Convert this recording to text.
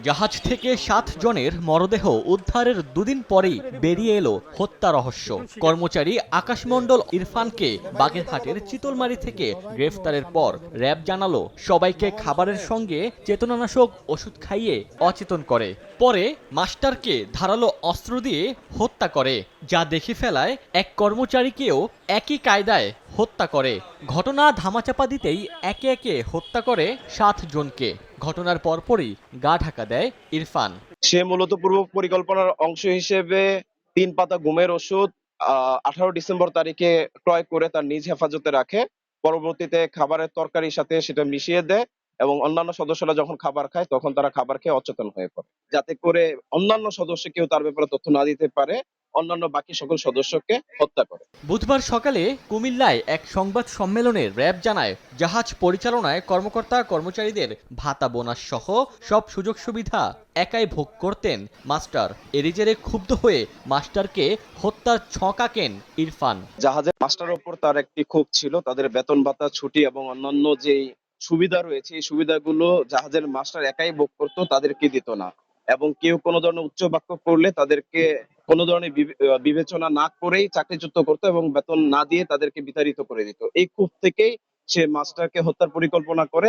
জাহাজ থেকে 7 জনের মরদেহ উদ্ধারের দুদিন পরেই বেরিয়ে এলো হত্যা রহস্য। কর্মচারী আকাশমণ্ডল ইরফানকে বাগেরহাটের চিতলমারী থেকে গ্রেফতারের পর র্যাব জানালো সবাইকে খাবারের সঙ্গে চেতনানাশক ওষুধ খাইয়ে অচেতন করে। পরে মাস্টারকে ধারালো অস্ত্র দিয়ে হত্যা করে, যা দেখে ফেলায় এক কর্মচারীকেও একই কায়দায় হত্যা করে। ঘটনা ধামাচাপা দিতেই একে একে হত্যা করে 7 জনকে। ঘটনার পরপরই গা ঢাকা দেয় ইরফান। সে মূলত পূর্ব পরিকল্পনার অংশ হিসেবে 3 পাতা ঘুমের ওষুধ 18 ডিসেম্বর তারিখে ক্রয় করে তার নিজ হেফাজতে রাখে। পরবর্তীতে খাবারের তরকারির সাথে সেটা মিশিয়ে দেয় এবং অন্যান্য সদস্যরা যখন খাবার খায় তখন তারা খাবার খেয়ে অচেতন হয়ে পড়ে, যাতে করে অন্যান্য সদস্য কেউ তার ব্যাপারে তথ্য না দিতে পারে। অন্যান্য বাকি সকল সদস্যকে হত্যা করে। বুধবার সকালে কুমিল্লায় এক সংবাদ সম্মেলনে র্যাব জানায়, জাহাজ পরিচালনায় কর্মকর্তা কর্মচারীদের ভাতা বোনাস সহ সব সুযোগ সুবিধা একাই ভোগ করতেন মাস্টার। এরই জেরে ক্ষুব্ধ হয়ে মাস্টারকে হত্যার ছক আঁকেন ইরফান। জাহাজের মাস্টারের উপর তার একটি ক্ষোভ ছিল, তাদের বেতন ভাতা, ছুটি এবং অন্যান্য যেই সুবিধা রয়েছে এই সুবিধাগুলো জাহাজের মাস্টার একাই ভোগ করতো, তাদেরকে দিত না। এবং কেউ কোনো ধরনের উচ্চ বাক্য করলে তাদেরকে কোনো ধরনের বিবেচনা না করেই চাকরিচ্যুত করতো এবং বেতন না দিয়ে তাদেরকে বিতাড়িত করে দিত। এই ক্ষোভ থেকেই সে মাস্টারকে হত্যার পরিকল্পনা করে।